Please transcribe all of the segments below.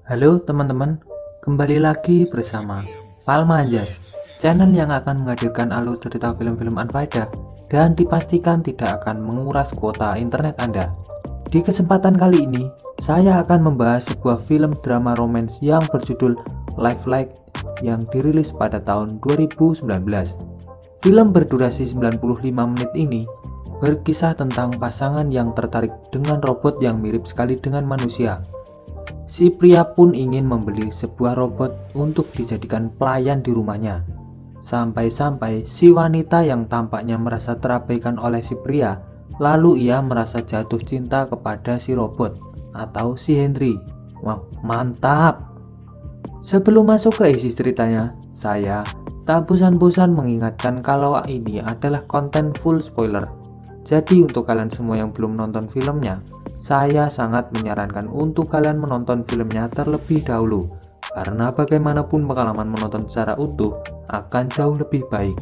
Halo teman-teman, kembali lagi bersama Palma Anjas, channel yang akan menghadirkan alur cerita film-film unfaedah dan dipastikan tidak akan menguras kuota internet Anda. Di kesempatan kali ini, saya akan membahas sebuah film drama romance yang berjudul Life Like yang dirilis pada tahun 2019. Film berdurasi 95 menit ini berkisah tentang pasangan yang tertarik dengan robot yang mirip sekali dengan manusia. Si pria pun ingin membeli sebuah robot untuk dijadikan pelayan di rumahnya. Sampai-sampai si wanita yang tampaknya merasa terabaikan oleh si pria, lalu ia merasa jatuh cinta kepada si robot atau si Henry. Wow, mantap! Sebelum masuk ke isi ceritanya, saya tak bosan-bosan mengingatkan kalau ini adalah konten full spoiler. Jadi untuk kalian semua yang belum nonton filmnya, saya sangat menyarankan untuk kalian menonton filmnya terlebih dahulu, karena bagaimanapun pengalaman menonton secara utuh akan jauh lebih baik.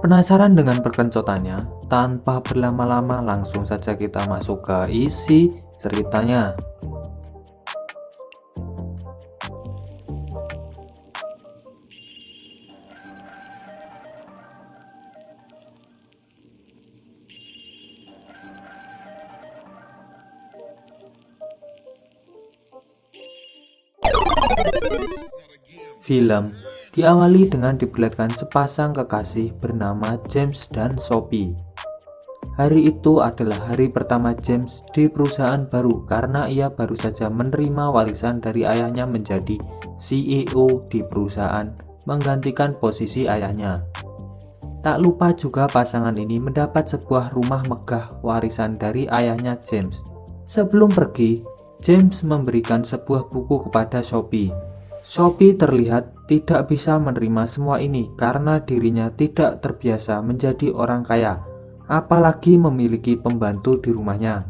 Penasaran dengan perkencotannya? Tanpa berlama-lama langsung saja kita masuk ke isi ceritanya. Film diawali dengan diperlihatkan sepasang kekasih bernama James dan Sophie. Hari itu adalah hari pertama James di perusahaan baru karena ia baru saja menerima warisan dari ayahnya menjadi CEO di perusahaan, menggantikan posisi ayahnya. Tak lupa juga pasangan ini mendapat sebuah rumah megah warisan dari ayahnya James. Sebelum pergi, James memberikan sebuah buku kepada Sophie. Sophie terlihat tidak bisa menerima semua ini karena dirinya tidak terbiasa menjadi orang kaya, apalagi memiliki pembantu di rumahnya.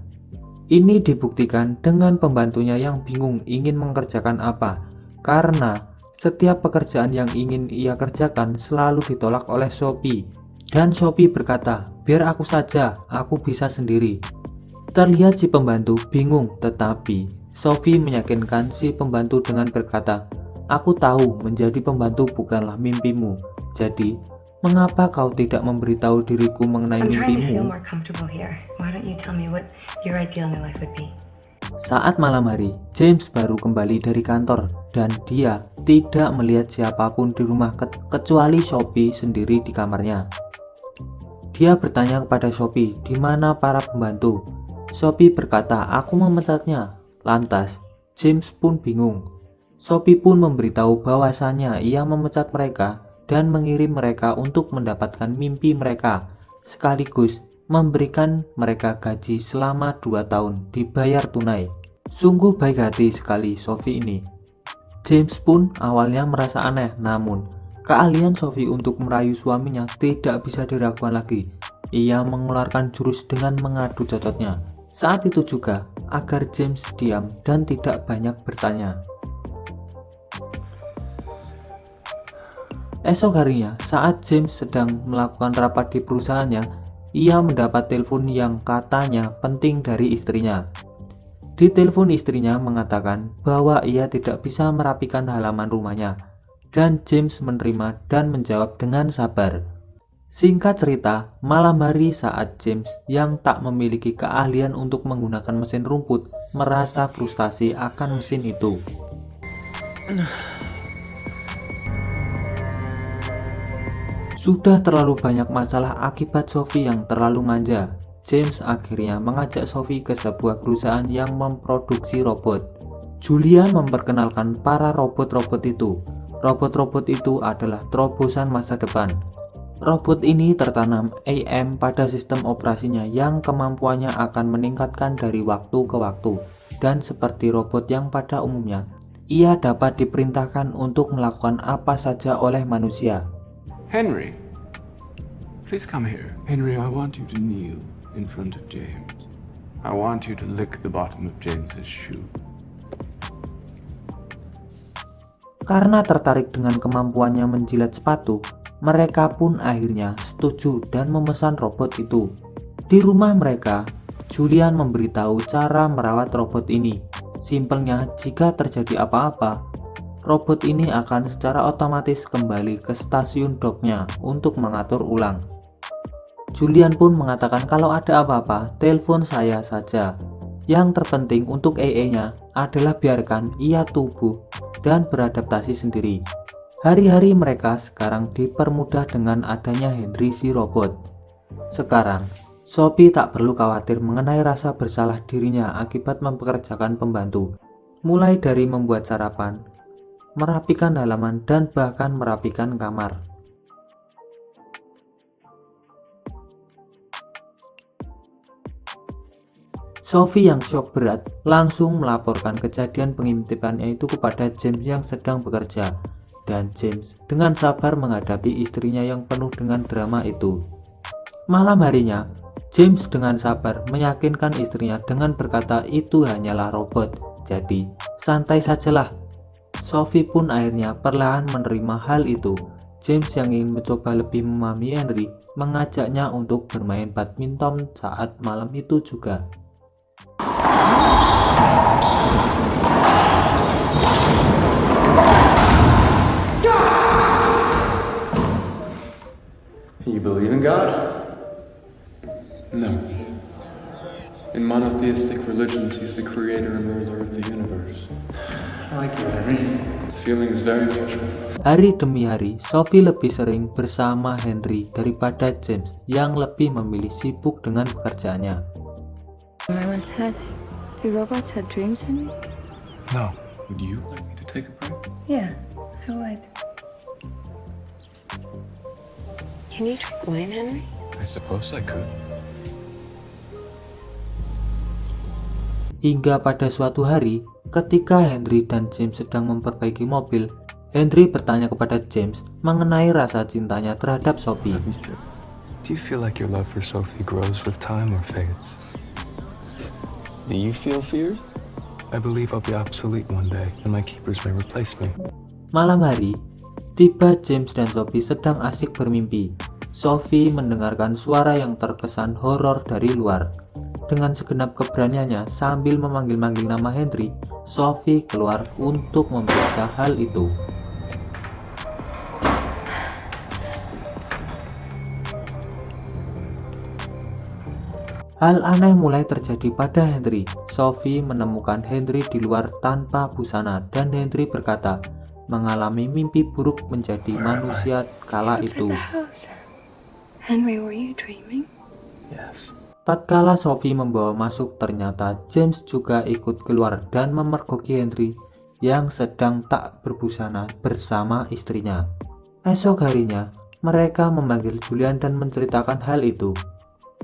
Ini dibuktikan dengan pembantunya yang bingung ingin mengerjakan apa, karena setiap pekerjaan yang ingin ia kerjakan selalu ditolak oleh Sophie. Dan Sophie berkata, "Biar aku saja, aku bisa sendiri." Terlihat si pembantu bingung, tetapi Sophie meyakinkan si pembantu dengan berkata, "Aku tahu menjadi pembantu bukanlah mimpimu. Jadi, mengapa kau tidak memberitahu diriku mengenai mimpimu?" Saat malam hari, James baru kembali dari kantor dan dia tidak melihat siapapun di rumah kecuali Sophie sendiri di kamarnya. Dia bertanya kepada Sophie, "Di mana para pembantu?" Sophie berkata, "Aku memecatnya." Lantas, James pun bingung. Sophie pun memberitahu bahwasannya ia memecat mereka dan mengirim mereka untuk mendapatkan mimpi mereka, sekaligus memberikan mereka gaji selama 2 tahun dibayar tunai. Sungguh baik hati sekali Sophie ini. James pun awalnya merasa aneh, namun keahlian Sophie untuk merayu suaminya tidak bisa diragukan lagi. Ia mengeluarkan jurus dengan mengadu cocotnya. Saat itu juga, agar James diam dan tidak banyak bertanya. Esok harinya, saat James sedang melakukan rapat di perusahaannya, ia mendapat telepon yang katanya penting dari istrinya. Di telepon istrinya mengatakan bahwa ia tidak bisa merapikan halaman rumahnya, dan James menerima dan menjawab dengan sabar. Singkat cerita, malam hari saat James yang tak memiliki keahlian untuk menggunakan mesin rumput merasa frustasi akan mesin itu. Sudah terlalu banyak masalah akibat Sophie yang terlalu manja. James akhirnya mengajak Sophie ke sebuah perusahaan yang memproduksi robot. Julian memperkenalkan para robot-robot itu. Robot-robot itu adalah terobosan masa depan. Robot ini tertanam AM pada sistem operasinya yang kemampuannya akan meningkatkan dari waktu ke waktu. Dan seperti robot yang pada umumnya, ia dapat diperintahkan untuk melakukan apa saja oleh manusia. Henry, please come here. Henry, I want you to kneel in front of James. I want you to lick the bottom of James's shoe. Karena tertarik dengan kemampuannya menjilat sepatu, mereka pun akhirnya setuju dan memesan robot itu. Di rumah mereka, Julian memberitahu cara merawat robot ini. Simpelnya, jika terjadi apa-apa, robot ini akan secara otomatis kembali ke stasiun docknya untuk mengatur ulang. Julian pun mengatakan kalau ada apa-apa, telepon saya saja. Yang terpenting untuk AI-nya adalah biarkan ia tumbuh dan beradaptasi sendiri. Hari-hari mereka sekarang dipermudah dengan adanya Henry si robot. Sekarang, Sophie tak perlu khawatir mengenai rasa bersalah dirinya akibat mempekerjakan pembantu, mulai dari membuat sarapan, merapikan halaman, dan bahkan merapikan kamar. Sophie yang syok berat langsung melaporkan kejadian pengintipannya itu kepada James yang sedang bekerja, dan James dengan sabar menghadapi istrinya yang penuh dengan drama itu. Malam harinya, James dengan sabar meyakinkan istrinya dengan berkata itu hanyalah robot, jadi santai sajalah. Sophie pun akhirnya perlahan menerima hal itu. James yang ingin mencoba lebih memahami Henry mengajaknya untuk bermain badminton saat malam itu juga. You believe in God? No. In monotheistic religions, he's the creator and ruler of the universe. I like you, Henry. The feeling is very mutual. Hari demi hari, Sophie lebih sering bersama Henry daripada James yang lebih memilih sibuk dengan pekerjaannya. I once had. Do robots have dreams, Henry? No. Would you like me to take a break? Yeah, I would. Can you drink wine, Henry? I suppose I could. Hingga pada suatu hari, ketika Henry dan James sedang memperbaiki mobil, Henry bertanya kepada James mengenai rasa cintanya terhadap Sophie. Me too. Do you feel like your love for Sophie grows with time or fades? Do you feel fears? I believe I'll be obsolete one day, and my keepers may replace me. Malam hari, tiba James dan Sophie sedang asik bermimpi. Sophie mendengarkan suara yang terkesan horor dari luar. Dengan segenap keberaniannya sambil memanggil-manggil nama Henry, Sophie keluar untuk memeriksa hal itu. Hal aneh mulai terjadi pada Henry. Sophie menemukan Henry di luar tanpa busana dan Henry berkata mengalami mimpi buruk menjadi manusia kala itu. Henry, were you dreaming? Yes. Tatkala Sophie membawa masuk, ternyata James juga ikut keluar dan memergoki Henry yang sedang tak berbusana bersama istrinya. Esok harinya, mereka memanggil Julian dan menceritakan hal itu.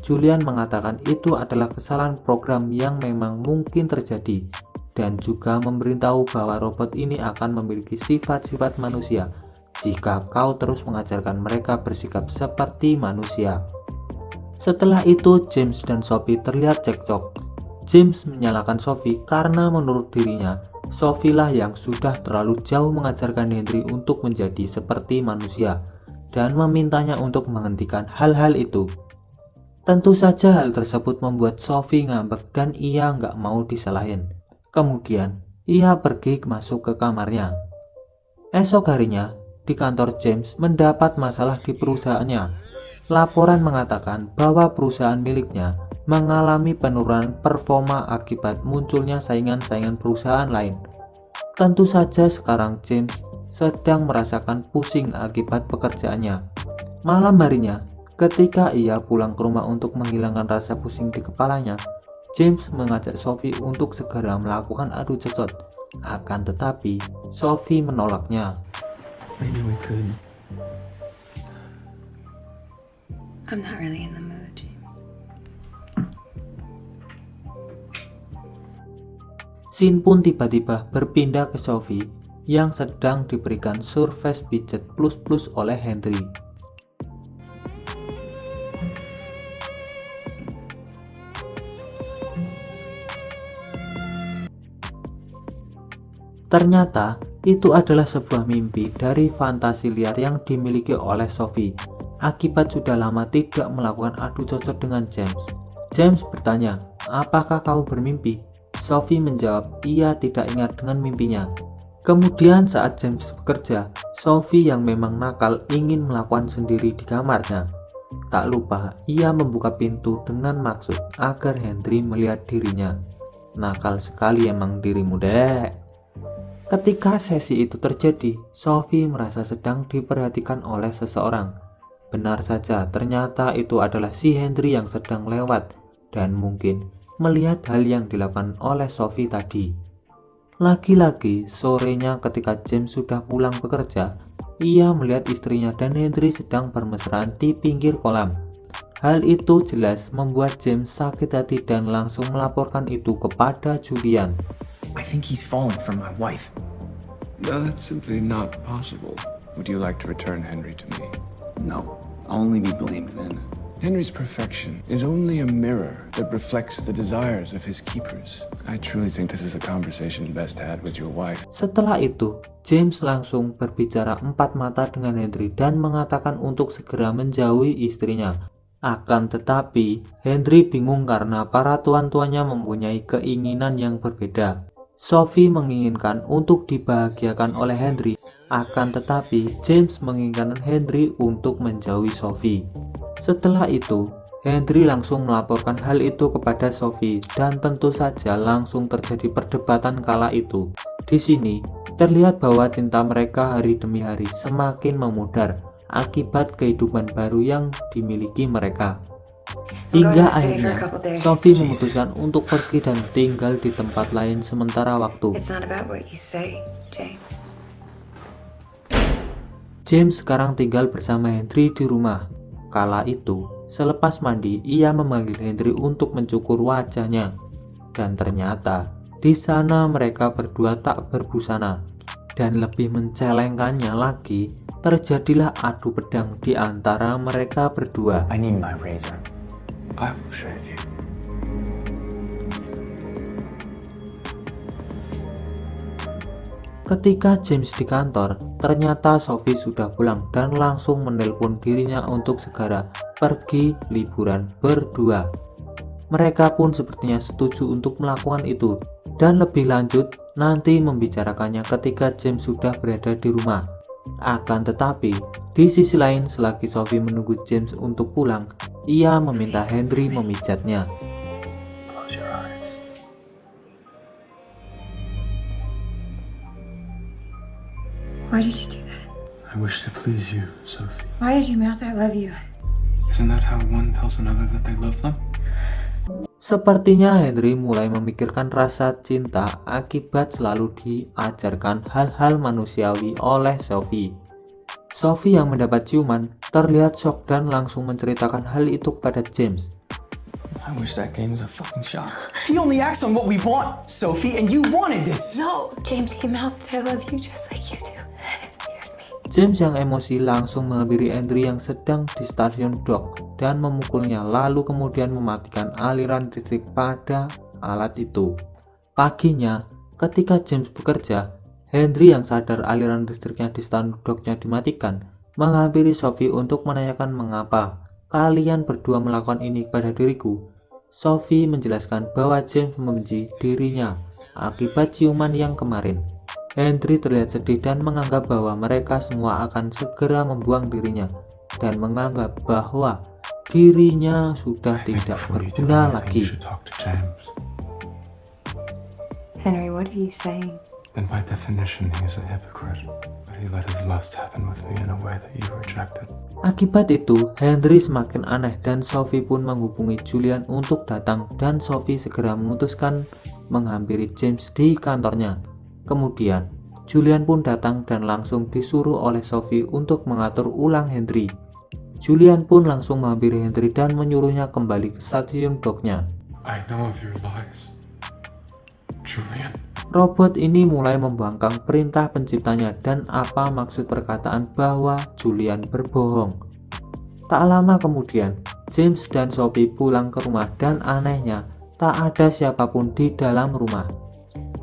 Julian mengatakan itu adalah kesalahan program yang memang mungkin terjadi dan juga memberitahu bahwa robot ini akan memiliki sifat-sifat manusia jika kau terus mengajarkan mereka bersikap seperti manusia. Setelah itu, James dan Sophie terlihat cekcok. James menyalahkan Sophie karena menurut dirinya, Sophie lah yang sudah terlalu jauh mengajarkan Henry untuk menjadi seperti manusia dan memintanya untuk menghentikan hal-hal itu. Tentu saja hal tersebut membuat Sophie ngambek dan ia nggak mau disalahin. Kemudian, ia pergi masuk ke kamarnya. Esok harinya, di kantor James mendapat masalah di perusahaannya. Laporan mengatakan bahwa perusahaan miliknya mengalami penurunan performa akibat munculnya saingan-saingan perusahaan lain. Tentu saja sekarang James sedang merasakan pusing akibat pekerjaannya. Malam harinya, ketika ia pulang ke rumah untuk menghilangkan rasa pusing di kepalanya, James mengajak Sophie untuk segera melakukan adu cocot. Akan tetapi, Sophie menolaknya. Maybe we could. I'm not really in the mood, James. Scene pun tiba-tiba berpindah ke Sophie yang sedang diberikan Surface Pidget Plus oleh Henry. Ternyata itu adalah sebuah mimpi dari fantasi liar yang dimiliki oleh Sophie akibat sudah lama tidak melakukan adu cocok dengan James. James bertanya, apakah kau bermimpi? Sophie menjawab ia tidak ingat dengan mimpinya. Kemudian saat James bekerja, Sophie yang memang nakal ingin melakukan sendiri di kamarnya. Tak lupa ia membuka pintu dengan maksud agar Henry melihat dirinya. Nakal sekali emang dirimu, Dek. Ketika sesi itu terjadi, Sophie merasa sedang diperhatikan oleh seseorang. Benar saja, ternyata itu adalah si Henry yang sedang lewat dan mungkin melihat hal yang dilakukan oleh Sophie tadi. Lagi-lagi sorenya ketika James sudah pulang bekerja, ia melihat istrinya dan Henry sedang bermesraan di pinggir kolam. Hal itu jelas membuat James sakit hati dan langsung melaporkan itu kepada Julian. I think he's falling for my wife. No, that's simply not possible. Would you like to return Henry to me? No, I'll only be blamed then. Henry's perfection is only a mirror that reflects the desires of his keepers. I truly think this is a conversation best had with your wife. Setelah itu, James langsung berbicara empat mata dengan Henry dan mengatakan untuk segera menjauhi istrinya. Akan tetapi, Henry bingung karena para tuan-tuannya mempunyai keinginan yang berbeda. Sophie menginginkan untuk dibahagiakan oleh Henry, akan tetapi James menginginkan Henry untuk menjauhi Sophie. Setelah itu, Henry langsung melaporkan hal itu kepada Sophie dan tentu saja langsung terjadi perdebatan kala itu. Di sini, terlihat bahwa cinta mereka hari demi hari semakin memudar akibat kehidupan baru yang dimiliki mereka. Hingga akhirnya, Sophie memutuskan untuk pergi dan tinggal di tempat lain sementara waktu. It's not about what you say, James. James sekarang tinggal bersama Henry di rumah. Kala itu, selepas mandi, ia memanggil Henry untuk mencukur wajahnya. Dan ternyata, di sana mereka berdua tak berbusana. Dan lebih mencelengkannya lagi, terjadilah adu pedang di antara mereka berdua. I need my razor. I will shave you. Ketika James di kantor, ternyata Sophie sudah pulang dan langsung menelpon dirinya untuk segera pergi liburan berdua. Mereka pun sepertinya setuju untuk melakukan itu dan lebih lanjut nanti membicarakannya ketika James sudah berada di rumah. Akan tetapi, di sisi lain selagi Sophie menunggu James untuk pulang, ia meminta Henry memijatnya. Close your eyes. Why did you do that? I wish to please you, Sophie. Why did you mouth I love you? Isn't that how one tells another that they love them? Sepertinya Henry mulai memikirkan rasa cinta akibat selalu diajarkan hal-hal manusiawi oleh Sophie. Sophie yang mendapat ciuman terlihat shock dan langsung menceritakan hal itu kepada James. I wish that game was a fucking shot. He only acts on what we want, Sophie, and you wanted this. No, James, he mouthed I love you just like you do. It scared me. James yang emosi langsung menghampiri Henry yang sedang di stasiun dock dan memukulnya, lalu kemudian mematikan aliran listrik pada alat itu. Paginya, ketika James bekerja, Henry yang sadar aliran listriknya di stasiun docknya dimatikan, menghampiri Sophie untuk menanyakan mengapa kalian berdua melakukan ini kepada diriku. Sophie menjelaskan bahwa James membenci dirinya akibat ciuman yang kemarin. Henry terlihat sedih dan menganggap bahwa mereka semua akan segera membuang dirinya dan menganggap bahwa dirinya sudah tidak berguna lagi. Henry, what are you saying? Then by definition, he is a hypocrite. But he let his lust happen with me in a way that you rejected. Akibat itu, Henry semakin aneh dan Sophie pun menghubungi Julian untuk datang dan Sophie segera memutuskan menghampiri James di kantornya. Kemudian, Julian pun datang dan langsung disuruh oleh Sophie untuk mengatur ulang Henry. Julian pun langsung menghampiri Henry dan menyuruhnya kembali ke stasiun docknya. I know of your lies, Julian. Robot ini mulai membangkang perintah penciptanya dan apa maksud perkataan bahwa Julian berbohong. Tak lama kemudian, James dan Sophie pulang ke rumah dan anehnya, tak ada siapapun di dalam rumah.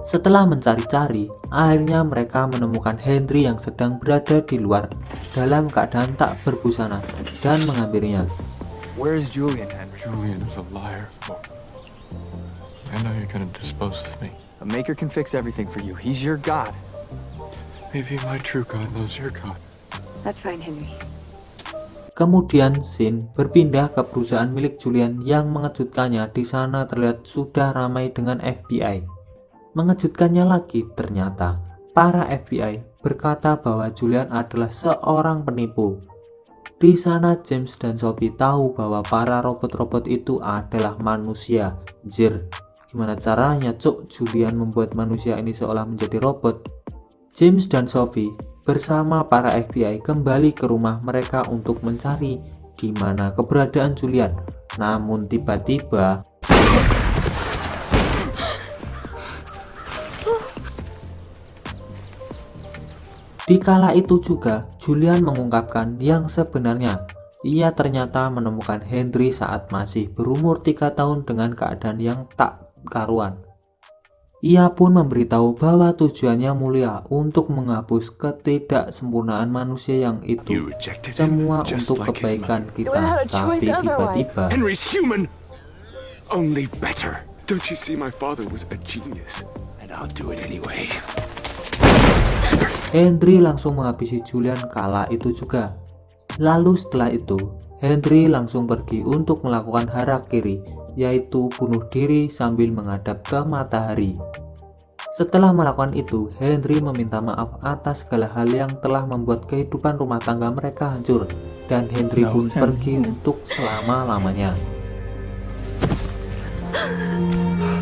Setelah mencari-cari, akhirnya mereka menemukan Henry yang sedang berada di luar dalam keadaan tak berbusana dan menghampirinya. Where is Julian, Henry? Julian is a liar. I know you're gonna dispose of me. A maker can fix everything for you. He's your god. Maybe my true God knows your God. That's fine, Henry. Kemudian Sin berpindah ke perusahaan milik Julian yang mengejutkannya di sana terlihat sudah ramai dengan FBI. Mengejutkannya lagi, ternyata para FBI berkata bahwa Julian adalah seorang penipu. Di sana James dan Sophie tahu bahwa para robot-robot itu adalah manusia. Jir, gimana caranya cuk Julian membuat manusia ini seolah menjadi robot? James dan Sophie bersama para FBI kembali ke rumah mereka untuk mencari di mana keberadaan Julian. Namun tiba-tiba di kala itu juga Julian mengungkapkan yang sebenarnya. Ia ternyata menemukan Henry saat masih berumur 3 tahun dengan keadaan yang tak karuan. Ia pun memberitahu bahwa tujuannya mulia untuk menghapus ketidaksempurnaan manusia yang itu, semua untuk kebaikan kita. Tapi tiba-tiba Henry's human, only better. Don't you see my father was a genius, and I'll do it anyway. Henry langsung menghabisi Julian kala itu juga. Lalu setelah itu Henry langsung pergi untuk melakukan harakiri, yaitu bunuh diri sambil menghadap ke matahari. Setelah melakukan itu, Henry meminta maaf atas segala hal yang telah membuat kehidupan rumah tangga mereka hancur, dan Henry pun pergi untuk selama-lamanya.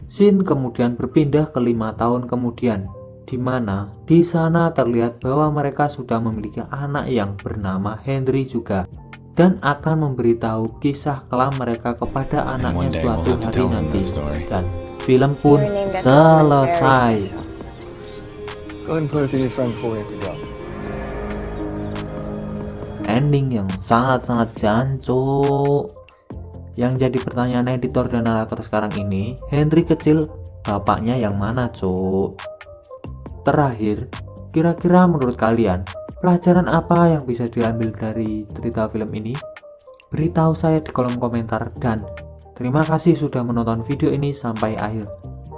Scene kemudian berpindah ke 5 tahun kemudian, di mana di sana terlihat bahwa mereka sudah memiliki anak yang bernama Henry juga, dan akan memberitahu kisah kelam mereka kepada anaknya suatu hari nanti. Dan film pun selesai. Go ahead and play with your friend before we have to go. Ending yang sangat-sangat jancuk. Yang jadi pertanyaan editor dan narator sekarang ini, Henry kecil bapaknya yang mana cuk? Terakhir, kira-kira menurut kalian pelajaran apa yang bisa diambil dari cerita film ini? Beritahu saya di kolom komentar, dan terima kasih sudah menonton video ini sampai akhir.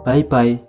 Bye bye.